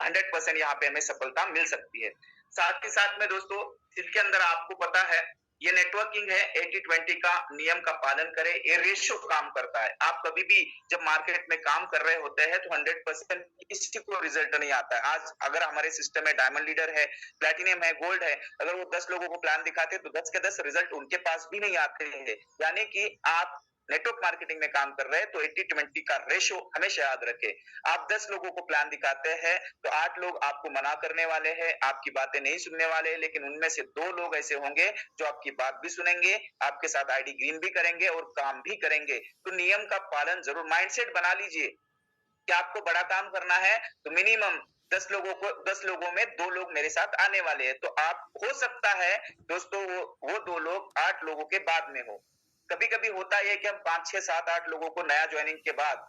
100% यहाँ पे हमें सफलता मिल सकती है। साथ ही साथ में दोस्तों, इसके अंदर आपको पता है ये नेटवर्किंग है, 80-20 का नियम का पालन करें। ये रेशियो काम करता है। आप कभी भी जब मार्केट में काम कर रहे होते हैं तो 100% किसी को रिजल्ट नहीं आता है। आज अगर हमारे सिस्टम में डायमंड लीडर है, प्लैटिनम है, गोल्ड है, अगर वो 10 लोगों को प्लान दिखाते हैं तो 10 के 10 रिजल्ट उनके पास भी नहीं आते हैं। यानी कि आप नेटवर्क मार्केटिंग में काम कर रहे हैं तो 80-20 का रेशियो हमेशा याद रखें। आप 10 लोगों को प्लान दिखाते हैं तो 8 लोग आपको मना करने वाले हैं, आपकी बातें नहीं सुनने वाले हैं, लेकिन उनमें से 2 लोग ऐसे होंगे जो आपकी बात भी सुनेंगे, आपके साथ आईडी ग्रीन भी करेंगे और काम भी करेंगे। तो नियम का पालन जरूर, माइंडसेट बना लीजिए कि आपको बड़ा काम करना है तो मिनिमम 10 लोगों में 2 लोग मेरे साथ आने वाले हैं। तो आप, हो सकता है दोस्तों वो 2 लोग 8 लोगों के बाद में हो। कभी कभी होता है कि हम 5, 6, 7, 8 लोगों को नया ज्वाइनिंग के बाद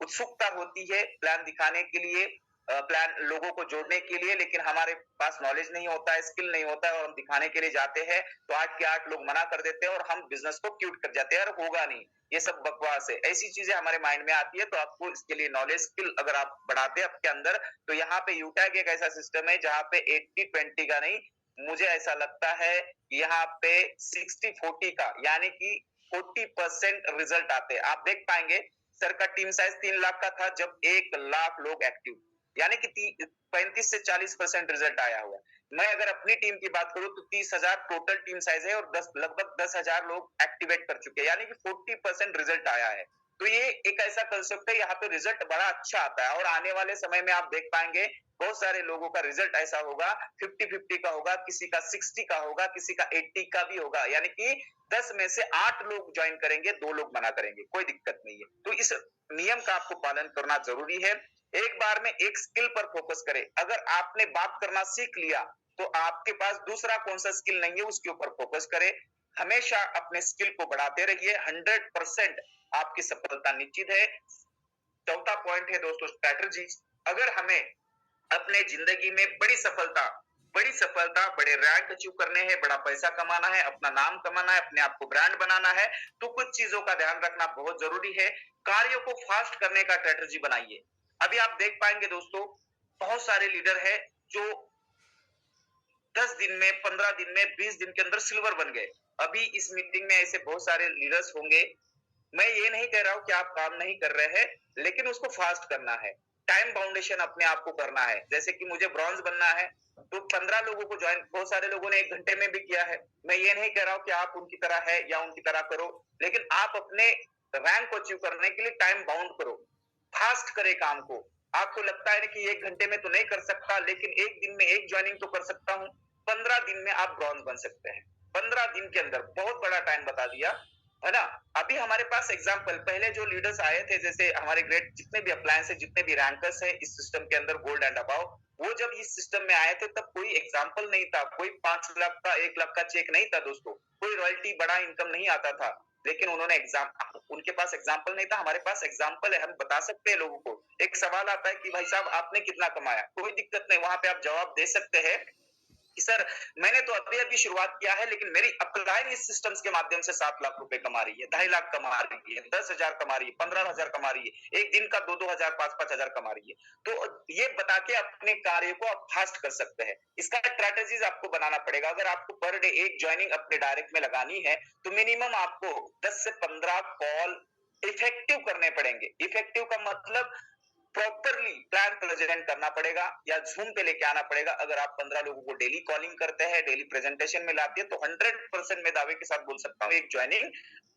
उत्सुकता होती है प्लान दिखाने के लिए, प्लान लोगों को जोड़ने के लिए, लेकिन हमारे पास नॉलेज नहीं होता है, स्किल नहीं होता है और हम दिखाने के लिए जाते हैं तो 8 के 8 लोग मना कर देते हैं और हम बिजनेस को क्यूट कर जाते हैं, और होगा नहीं, ये सब बकवास है। ऐसी चीजें हमारे माइंड में आती है। तो आपको इसके लिए नॉलेज स्किल अगर आप बढ़ाते हैं आपके अंदर, तो यहाँ पे यूटैग एक ऐसा सिस्टम है जहाँ पे 80-20 का नहीं, मुझे ऐसा लगता है यहाँ पे 60-40 का, यानी कि 40% रिजल्ट आते हैं। आप देख पाएंगे सर का टीम साइज 3 लाख का था जब 1 लाख लोग एक्टिव, यानी कि 35 से 40% रिजल्ट आया हुआ। मैं अगर अपनी टीम की बात करूं तो 30,000 टोटल टीम साइज है और लगभग 10,000 लोग एक्टिवेट कर चुके हैं, यानी कि 40% रिजल्ट आया है। तो ये एक ऐसा कंसेप्ट है, यहाँ पे रिजल्ट बड़ा अच्छा आता है और आने वाले समय में आप देख पाएंगे बहुत सारे लोगों का रिजल्ट ऐसा होगा 50-50 का होगा, किसी का 60 का होगा, किसी का 80 का भी होगा, यानी कि 10 में से 8 लोग ज्वाइन करेंगे, 2 लोग मना करेंगे, कोई दिक्कत नहीं है। तो इस नियम का आपको पालन करना जरूरी है। एक बार में एक स्किल पर फोकस करें। अगर आपने बात करना सीख लिया तो आपके पास दूसरा कौन सा स्किल नहीं है उसके ऊपर फोकस करें। हमेशा अपने स्किल को बढ़ाते रहिए, 100% आपकी सफलता निश्चित है। चौथा पॉइंट है दोस्तों स्ट्रैटेजी। अगर हमें अपने जिंदगी में बड़ी सफलता, बड़े रैंक अचीव करने हैं, बड़ा पैसा कमाना है, अपना नाम कमाना है, अपने आप को ब्रांड बनाना है, तो कुछ चीजों का ध्यान रखना बहुत जरूरी है। कार्यों को फास्ट करने का स्ट्रैटेजी बनाइए। अभी आप देख पाएंगे दोस्तों, बहुत सारे लीडर है जो 10 दिन में, 15 दिन में, 20 दिन के अंदर सिल्वर बन गए। अभी इस मीटिंग में ऐसे बहुत सारे लीडर्स होंगे। मैं ये नहीं कह रहा हूं कि आप काम नहीं कर रहे हैं, लेकिन उसको फास्ट करना है। टाइम बाउंडेशन अपने आप को करना है। जैसे कि मुझे ब्रॉन्ज बनना है तो 15 लोगों को ज्वाइन, बहुत सारे लोगों ने 1 घंटे में भी किया है। मैं ये नहीं कह रहा हूं कि आप उनकी तरह है या उनकी तरह करो, लेकिन आप अपने रैंक को अचीव करने के लिए टाइम बाउंड करो, फास्ट करे काम को। आपको लगता है कि 1 घंटे में तो नहीं कर सकता, लेकिन 1 दिन में 1 ज्वाइनिंग तो कर सकता हूं। 15 दिन में आप ब्रॉन्ज बन सकते हैं। 15 दिन के अंदर, बहुत बड़ा टाइम बता दिया है ना। अभी हमारे पास एग्जांपल, पहले जो लीडर्स आए थे, जैसे हमारे ग्रेट जितने भी अप्लायंस है, जितने भी रैंकर्स है इस सिस्टम के अंदर, गोल्ड एंड अबव, वो जब इस सिस्टम में आए थे तब कोई एग्जांपल नहीं था, कोई 5 लाख का 1 लाख का चेक नहीं था दोस्तों, कोई रॉयल्टी बड़ा इनकम नहीं आता था। लेकिन उन्होंने उनके पास एग्जाम्पल नहीं था, हमारे पास एग्जाम्पल है, हम बता सकते हैं लोगों को। एक सवाल आता है कि भाई साहब आपने कितना कमाया, कोई दिक्कत नहीं, वहां पे आप जवाब दे सकते हैं कि सर मैंने तो अभी अभी शुरुआत किया है, लेकिन मेरी अपलाइन इस सिस्टम्स के माध्यम से 7 लाख रुपए कमा रही है, 2.5 लाख कमा रही है, 10,000 कमा रही है, 15,000 कमा रही है, एक दिन का 2-2 हजार, 5-5 हजार कमा रही है। तो ये बता के अपने कार्य को आप फास्ट कर सकते हैं। इसका स्ट्रैटेजीज आपको बनाना पड़ेगा। अगर आपको पर डे 1 ज्वाइनिंग अपने डायरेक्ट में लगानी है तो मिनिमम आपको 10 से 15 कॉल इफेक्टिव करने पड़ेंगे। इफेक्टिव का मतलब प्रॉपरली प्लान प्रेजेंट करना पड़ेगा या जूम पे लेके आना पड़ेगा। अगर आप 15 लोगों को डेली कॉलिंग करते हैं, डेली प्रेजेंटेशन में लाते हैं, तो 100% मैं दावे के साथ बोल सकता हूँ एक ज्वाइनिंग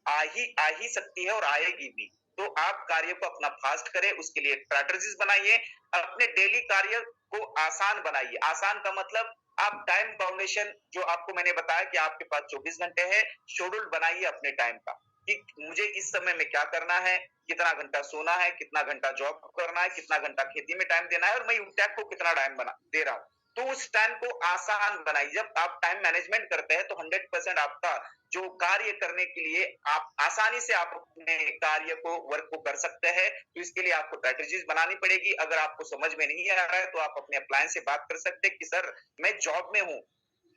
आ ही सकती है और आएगी भी। तो आप कार्य को अपना फास्ट करें, उसके लिए स्ट्रैटेजीज बनाइए, अपने डेली कार्य को आसान बनाइए। आसान का मतलब आप टाइम बाउंडेशन, जो आपको मैंने बताया कि आपके पास 24 घंटे है, शेड्यूल बनाइए अपने टाइम का कि मुझे इस समय में क्या करना है, कितना घंटा सोना है, कितना घंटा जॉब करना है, कितना घंटा खेती में टाइम देना है, और मैं यूटैक को कितना टाइम दे रहा हूँ। तो उस टाइम को आसान बनाइए। जब आप टाइम मैनेजमेंट करते हैं तो 100% आपका जो कार्य करने के लिए आप आसानी से आप अपने कार्य को, वर्क को कर सकते हैं। तो इसके लिए आपको स्ट्रैटेजीज बनानी पड़ेगी। अगर आपको समझ में नहीं आ रहा है तो आप अपने अप्लायंस से बात कर सकते हैं कि सर मैं जॉब में हूँ,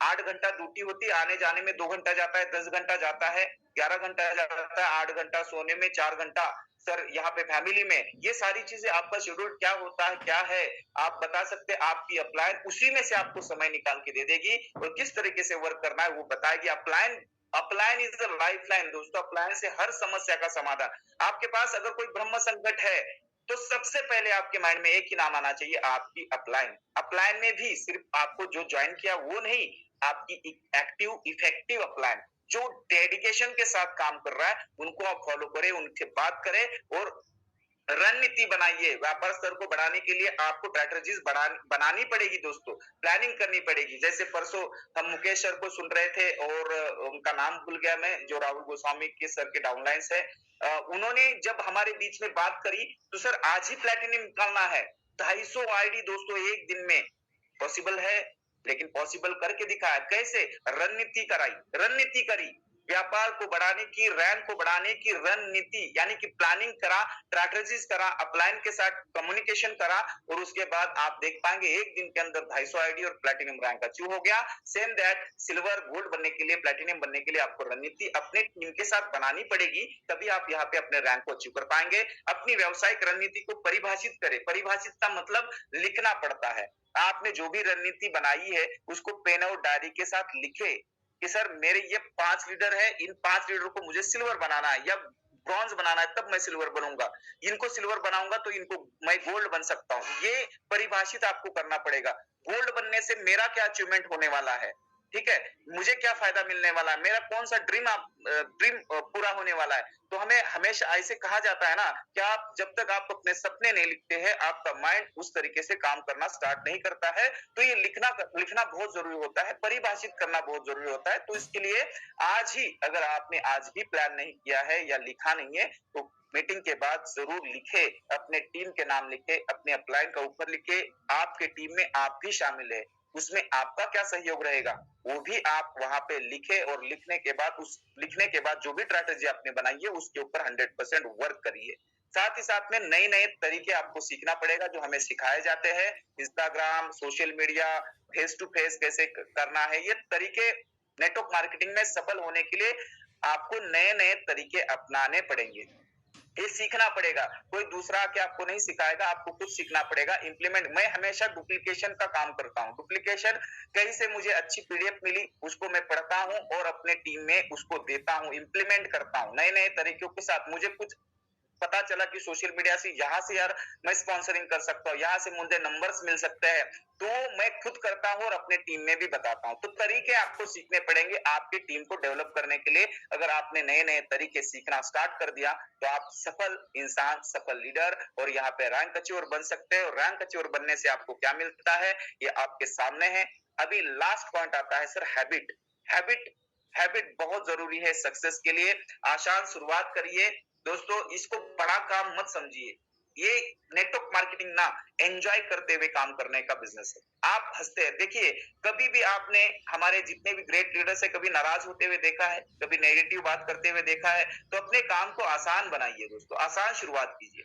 8 घंटा ड्यूटी होती है, आने जाने में 2 घंटा जाता है, 10 घंटा जाता है, 11 घंटा जाता है, 8 घंटा सोने में, 4 घंटा सर यहाँ पे फैमिली में। ये सारी चीजें आपका शेड्यूल क्या होता है, क्या है, आप बता सकते हैं। आपकी अप्लायन उसी में से आपको समय निकाल के दे देगी और किस तरीके से वर्क करना है वो बताएगी। अपलायन इज द लाइफ लाइन दोस्तों। अपलायन से हर समस्या का समाधान। आपके पास अगर कोई ब्रह्म संकट है तो सबसे पहले आपके माइंड में एक ही नाम आना चाहिए, आपकी अपलायन। अपलायन में भी सिर्फ आपको जो ज्वाइन किया वो नहीं, आपकी एक्टिव इफेक्टिव अपलायन जो डेडिकेशन के साथ काम कर रहा है, उनको आप फॉलो करें, उनसे बात करें और रणनीति बनाइए। व्यापार स्तर को बढ़ाने के लिए आपको स्ट्रैटेजीज बनानी पड़ेगी दोस्तों, प्लानिंग करनी पड़ेगी। जैसे परसों हम मुकेश सर को सुन रहे थे और उनका नाम भूल गया मैं, जो राहुल गोस्वामी के सर के डाउनलाइंस है। उन्होंने जब हमारे बीच में बात करी तो सर आज ही प्लेटिनम निकालना है, 250 आईडी दोस्तों एक दिन में। पॉसिबल है, लेकिन पॉसिबल करके दिखाया। कैसे? रणनीति करी, व्यापार को बढ़ाने की, रैंक को बढ़ाने की रणनीति, यानी कि प्लानिंग करा, स्ट्रैटेजीज करा, अपलाइन के साथ कम्युनिकेशन करा, और उसके बाद आप देख पाएंगे एक दिन के अंदर 250 आईडी और प्लेटिनम रैंक अचीव हो गया। सेम दैट सिल्वर गोल्ड बनने के लिए, प्लेटिनम बनने के लिए आपको रणनीति अपने टीम के साथ बनानी पड़ेगी, तभी आप यहाँ पे अपने रैंक को अचीव कर पाएंगे। अपनी व्यावसायिक रणनीति को परिभाषित करें। परिभाषित का मतलब लिखना पड़ता है। आपने जो भी रणनीति बनाई है उसको पेन और डायरी के साथ लिखे कि सर मेरे ये 5 लीडर है, इन 5 लीडर को मुझे सिल्वर बनाना है या ब्रॉन्ज बनाना है, तब मैं सिल्वर बनूंगा। इनको सिल्वर बनाऊंगा तो इनको मैं गोल्ड बन सकता हूं। ये परिभाषित आपको करना पड़ेगा। गोल्ड बनने से मेरा क्या अचीवमेंट होने वाला है, ठीक है, मुझे क्या फायदा मिलने वाला है, मेरा कौन सा ड्रीम पूरा होने वाला है। तो हमें हमेशा ऐसे कहा जाता है ना कि आप जब तक आप अपने सपने नहीं लिखते हैं, आपका माइंड उस तरीके से काम करना स्टार्ट नहीं करता है। तो ये लिखना बहुत जरूरी होता है, परिभाषित करना बहुत जरूरी होता है। तो इसके लिए आज ही, अगर आपने आज भी प्लान नहीं किया है या लिखा नहीं है, तो मीटिंग के बाद जरूर लिखे, अपने टीम के नाम लिखे, अपने अपलाइन का ऊपर लिखे, आपके टीम में आप भी शामिल है, उसमें आपका क्या सहयोग रहेगा वो भी आप वहां पे लिखे, और लिखने के बाद जो भी स्ट्रैटेजी आपने बनाई है उसके ऊपर 100% वर्क करिए। साथ ही साथ में नए नए तरीके आपको सीखना पड़ेगा जो हमें सिखाए जाते हैं, Instagram, social media, face to face कैसे करना है, ये तरीके नेटवर्क मार्केटिंग में सफल होने के लिए आपको नए नए तरीके अपनाने पड़ेंगे, ये सीखना पड़ेगा। कोई दूसरा आके आपको नहीं सिखाएगा, आपको खुद सीखना पड़ेगा। इंप्लीमेंट, मैं हमेशा डुप्लीकेशन का काम करता हूँ। डुप्लीकेशन कहीं से मुझे अच्छी पीडीएफ मिली, उसको मैं पढ़ता हूँ और अपने टीम में उसको देता हूँ, इंप्लीमेंट करता हूँ नए नए तरीकों के साथ। मुझे कुछ पता चला कि सोशल मीडिया से यहाँ से यार मैं स्पॉन्सरिंग कर सकता हूँ, यहाँ से मुझे नंबर्स मिल सकते हैं, तो मैं खुद करता हूँ और अपने टीम में भी बताता हूँ। तो तरीके आपको सीखने पड़ेंगे आपकी टीम को डेवलप करने के लिए। अगर आपने नए नए तरीके सीखना स्टार्ट कर दिया तो आप सफल इंसान, सफल लीडर और यहाँ पे रैंक अचीवर बन सकते हैं। और रैंक अचीवर बनने से आपको क्या मिलता है ये आपके सामने है। अभी लास्ट पॉइंट आता है सर, हैबिट। हैबिट हैबिट बहुत जरूरी है सक्सेस के लिए। आसान शुरुआत करिए दोस्तों, इसको बड़ा काम मत समझिए। ये नेटवर्क मार्केटिंग ना एंजॉय करते हुए काम करने का बिजनेस है। आप हंसते हैं, देखिए कभी भी आपने हमारे जितने भी ग्रेट लीडर्स है कभी नाराज होते हुए देखा है, कभी नेगेटिव बात करते हुए देखा है? तो अपने काम को आसान बनाइए दोस्तों, आसान शुरुआत कीजिए।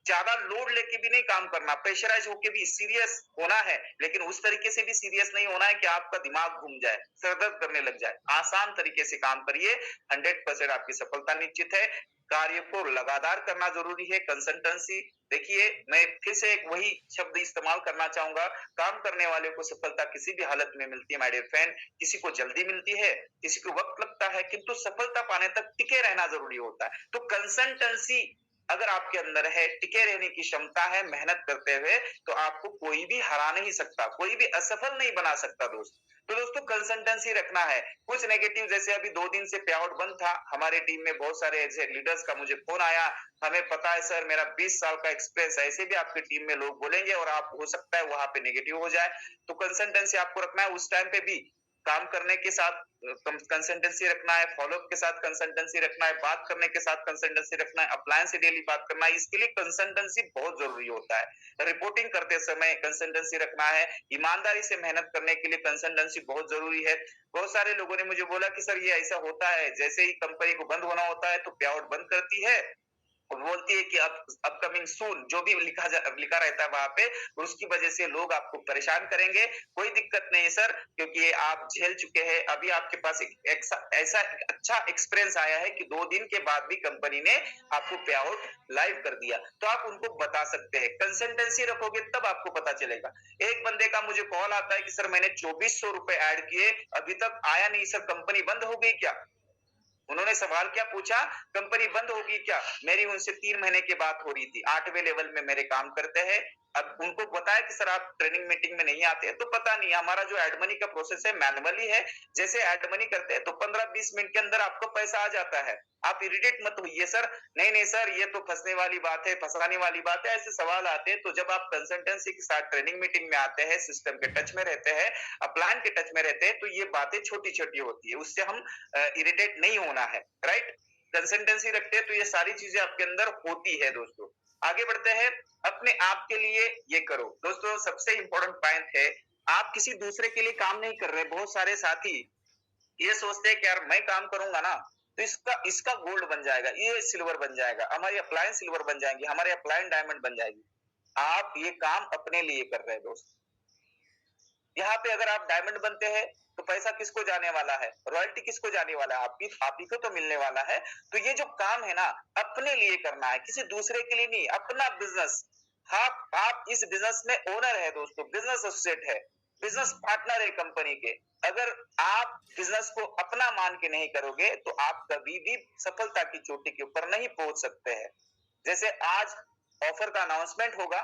ज्यादा लोड लेके भी नहीं काम करना, प्रेशराइज होके भी सीरियस होना है, लेकिन उस तरीके से भी सीरियस नहीं होना है कि आपका दिमाग घूम जाए, सरदर्द करने लग जाए। आसान तरीके से काम करिए, 100% आपकी सफलता निश्चित है। कार्य को लगातार करना जरूरी है, कंसिस्टेंसी। देखिए मैं फिर से एक वही शब्द इस्तेमाल करना चाहूंगा, काम करने वाले को सफलता किसी भी हालत में मिलती है माय डियर फ्रेंड। किसी को जल्दी मिलती है, किसी को वक्त लगता है, किंतु सफलता पाने तक टिके रहना जरूरी होता है। तो कंसिस्टेंसी अगर आपके अंदर है, टिके रहने की क्षमता है मेहनत करते हुए, तो आपको कोई भी हरा नहीं सकता, कोई भी असफल नहीं बना सकता दोस्त। तो दोस्तों कंसिस्टेंसी रखना है। कुछ नेगेटिव, जैसे अभी 2 दिन से पे आउट बंद था, हमारे टीम में बहुत सारे ऐसे लीडर्स का मुझे फोन आया, हमें पता है सर मेरा 20 साल का एक्सपीरियंस, ऐसे भी आपकी टीम में लोग बोलेंगे और आप हो सकता है वहां पे नेगेटिव हो जाए। तो कंसिस्टेंसी आपको रखना है, उस टाइम पे भी काम करने के साथ कंसिस्टेंसी रखना है, फॉलोअप के साथ कंसिस्टेंसी रखना है, बात करने के साथ कंसिस्टेंसी रखना है, अपलायंस से डेली बात करना है। इसके लिए कंसिस्टेंसी बहुत जरूरी होता है। रिपोर्टिंग करते समय कंसिस्टेंसी रखना है, ईमानदारी से मेहनत करने के लिए कंसिस्टेंसी बहुत जरूरी है। बहुत सारे लोगों ने मुझे बोला कि सर ये ऐसा होता है, जैसे ही कंपनी को बंद होना होता है तो पे आउट बंद करती है, बोलती है कि अब अपकमिंग सून, जो भी लिखा रहता है वहां पे, उसकी वजह से लोग आपको परेशान करेंगे। कोई दिक्कत नहीं है सर, क्योंकि ये आप झेल चुके हैं। अभी आपके पास ऐसा अच्छा एक्सपीरियंस आया है कि 2 दिन के बाद भी कंपनी ने आपको पे आउट लाइव कर दिया, तो आप उनको बता सकते हैं। कंसिस्टेंसी रखोगे तब आपको पता चलेगा। एक बंदे का मुझे कॉल आता है कि सर मैंने 2400 रुपए ऐड किए, अभी तक आया नहीं सर, कंपनी बंद हो गई क्या? उन्होंने सवाल क्या पूछा, कंपनी बंद होगी क्या? मेरी उनसे 3 महीने की बात हो रही थी, 8वें लेवल में मेरे काम करते हैं। अब उनको बताया कि सर आप ट्रेनिंग मीटिंग में नहीं आते हैं, तो पता नहीं, हमारा जो एड मनी का प्रोसेस है मैनुअली है। जैसे एड मनी करते हैं तो 15-20 मिनट के अंदर आपको पैसा आ जाता है। आप इरिटेट मत होइए सर, नहीं नहीं सर ये तो फंसने वाली बात है, फंसाने वाली बात है, ऐसे सवाल आते हैं। तो जब आप कंसल्टेंसी के साथ ट्रेनिंग मीटिंग में आते हैं, सिस्टम के टच में रहते हैं, अपलाइन के टच में रहते हैं, तो ये बातें छोटी छोटी होती है, उससे हम इरिटेट नहीं होना है, राइट? कंसिस्टेंसी रखते हैं तो ये सारी चीजें आपके अंदर होती है दोस्तों। आगे बढ़ते हैं, अपने आप के लिए ये करो दोस्तों। सबसे इंपॉर्टेंट पॉइंट है, आप किसी दूसरे के लिए काम नहीं कर रहे। बहुत सारे साथी ये सोचते हैं कि यार मैं काम करूंगा ना तो इसका गोल्ड बन जाएगा, ये सिल्वर बन जाएगा, हमारी अपलायन सिल्वर बन जाएंगी, हमारी अपलायन डायमंड बन जाएगी। आप ये काम अपने लिए कर रहे हैं दोस्त। यहाँ पे अगर आप डायमंड बनते हैं तो पैसा किसको जाने वाला है, रॉयल्टी किसको जाने वाला है? आप ही को तो मिलने वाला है। तो ये जो काम है ना, अपने लिए करना है, किसी दूसरे के लिए नहीं, अपना बिजनेस। आप इस बिजनेस में ओनर है दोस्तों, बिजनेस एसोसिएट है, बिजनेस पार्टनर है कंपनी के। अगर आप बिजनेस को अपना मान के नहीं करोगे तो आप कभी भी सफलता की चोटी के ऊपर नहीं पहुंच सकते हैं। जैसे आज ऑफर का अनाउंसमेंट होगा,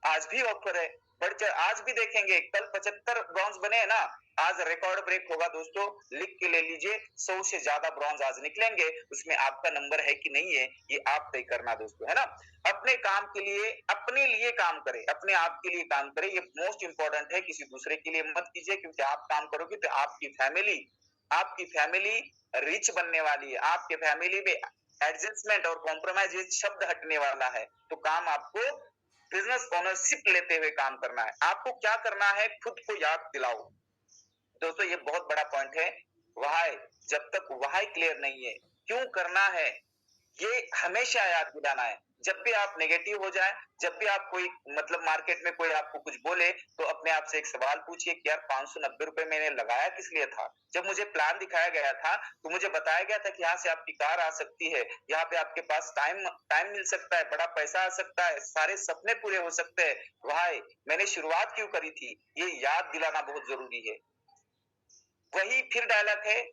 आज भी ऑफर है, बढ़ चढ़ आज भी देखेंगे, कल 75 ब्रॉन्ज बने हैं ना, आज रिकॉर्ड ब्रेक होगा दोस्तों, लिख के ले लीजिए, 100 से ज्यादा ब्रॉन्ज आज निकलेंगे, उसमें आपका नंबर है कि नहीं है ये आप तय करना दोस्तों, है ना। अपने काम के लिए, अपने लिए काम करें, अपने आप के लिए काम करें, ये मोस्ट इंपॉर्टेंट है, किसी दूसरे के लिए मत कीजिए, क्योंकि आप काम करोगे तो आपकी फैमिली रिच बनने वाली है, आपके फैमिली में एडजस्टमेंट और कॉम्प्रोमाइज ये शब्द हटने वाला है। तो काम आपको बिजनेस ओनरशिप लेते हुए काम करना है। आपको क्या करना है, खुद को याद दिलाओ दोस्तों, ये बहुत बड़ा पॉइंट है। व्हाई, जब तक व्हाई क्लियर नहीं है, क्यों करना है, ये हमेशा याद दिलाना है। जब भी आप नेगेटिव हो जाए, जब भी आप कोई मतलब मार्केट में कोई आपको कुछ बोले, तो अपने आप से एक सवाल पूछिए कि यार 590 रुपए मैंने लगाया किस लिए था। जब मुझे प्लान दिखाया गया था तो मुझे बताया गया था कि यहाँ से आपकी कार आ सकती है, यहाँ पे आपके पास टाइम मिल सकता है, बड़ा पैसा आ सकता है, सारे सपने पूरे हो सकते हैं। भाई मैंने शुरुआत क्यों करी थी, ये याद दिलाना बहुत जरूरी है। वही फिर डायलॉग है,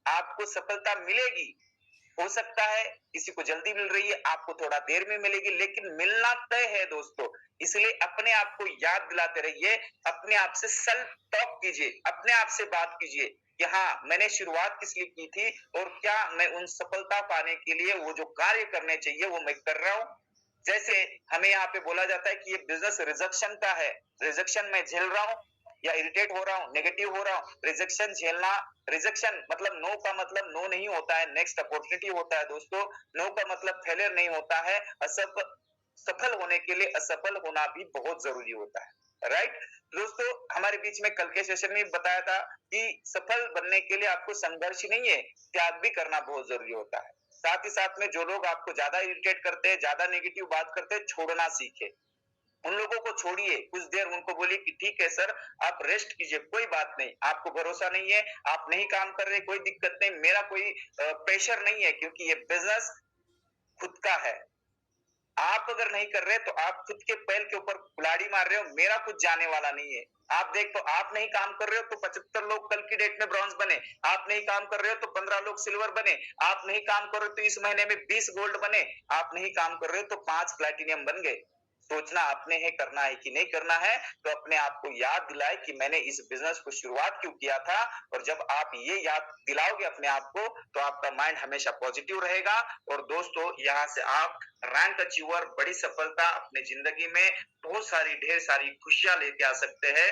आपको सफलता मिलेगी, हो सकता है किसी को जल्दी मिल रही है, आपको थोड़ा देर में मिलेगी, लेकिन मिलना तय है दोस्तों। इसलिए अपने आप को याद दिलाते रहिए, अपने आप से सेल्फ टॉक कीजिए, अपने आप से बात कीजिए कि हाँ मैंने शुरुआत किस लिए की थी और क्या मैं उन सफलता पाने के लिए वो जो कार्य करने चाहिए वो मैं कर रहा हूं। जैसे हमें यहाँ पे बोला जाता है कि ये बिजनेस रिजेक्शन का है, रिजेक्शन मैं झेल रहा हूँ या इरिटेट हो रहा हूँ, नेगेटिव हो रहा हूँ, रिजेक्शन झेलना। रिजेक्शन मतलब नो का मतलब नो नहीं होता है, नेक्स्ट अपॉर्चुनिटी होता है दोस्तों। नो का मतलब फेलियर नहीं होता है, सफल होने के लिए असफल होना भी बहुत जरूरी होता है, राइट दोस्तों। हमारे बीच में कल के सेशन में बताया था कि सफल बनने के लिए आपको संघर्ष नहीं है, त्याग भी करना बहुत जरूरी होता है। साथ ही साथ में जो लोग आपको ज्यादा इरिटेट करते हैं, ज्यादा नेगेटिव बात करते हैं, छोड़ना सीखे, उन लोगों को छोड़िए, कुछ देर उनको बोलिए कि ठीक है सर आप रेस्ट कीजिए, कोई बात नहीं, आपको भरोसा नहीं है, आप नहीं काम कर रहे, कोई दिक्कत नहीं, मेरा कोई प्रेशर नहीं है, क्योंकि ये बिजनेस खुद का है। आप अगर नहीं कर रहे तो आप खुद के पैर के ऊपर कुल्हाड़ी मार रहे हो, मेरा कुछ जाने वाला नहीं है। आप देख, तो आप नहीं काम कर रहे हो तो 75 लोग कल की डेट में ब्रॉन्ज बने, आप नहीं काम कर रहे हो तो 15 लोग सिल्वर बने, आप नहीं काम कर रहे हो तो इस महीने में 20 गोल्ड बने, आप नहीं काम कर रहे हो तो 5 प्लैटिनियम बन गए। सोचना आपने है, करना है कि नहीं करना है, तो अपने आप को याद दिलाए कि मैंने इस बिजनेस को शुरुआत क्यों किया था। और जब आप ये याद दिलाओगे अपने आप को तो आपका माइंड हमेशा पॉजिटिव रहेगा। और दोस्तों यहाँ से आप रैंक अचीवर, बड़ी सफलता अपने जिंदगी में, बहुत सारी ढेर सारी खुशियां लेके आ सकते हैं।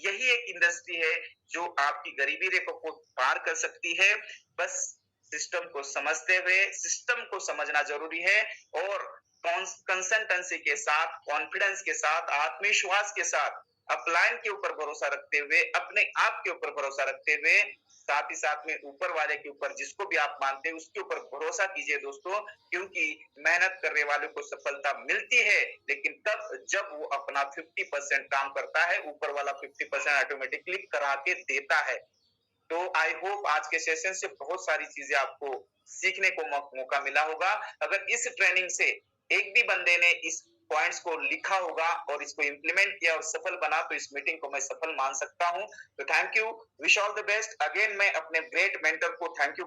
यही एक इंडस्ट्री है जो आपकी गरीबी रेखा को पार कर सकती है। बस सिस्टम को समझते हुए, सिस्टम को समझना जरूरी है, और कंसिस्टेंसी के साथ, कॉन्फिडेंस के साथ, आत्मविश्वास के साथ, अपलाइन के ऊपर भरोसा रखते हुए, अपने आप के ऊपर भरोसा रखते हुए, साथ ही साथ में ऊपर वाले के ऊपर, जिसको भी आप मानते हैं उसके ऊपर भरोसा कीजिए दोस्तों। क्योंकि मेहनत करने वालों को सफलता मिलती है, लेकिन तब जब वो अपना 50% काम करता है, ऊपर वाला 50% ऑटोमेटिकली करा के देता है। तो आई होप आज के सेशन से बहुत सारी चीजें आपको सीखने को मौका मिला होगा। अगर इस ट्रेनिंग से एक भी बंदे ने इस पॉइंट्स को लिखा होगा और इसको इंप्लीमेंट किया और सफल बना, तो इस मीटिंग को मैं सफल मान सकता हूं। तो thank you, wish all the best. Again मैं अपने ग्रेट मेंटर को थैंक यू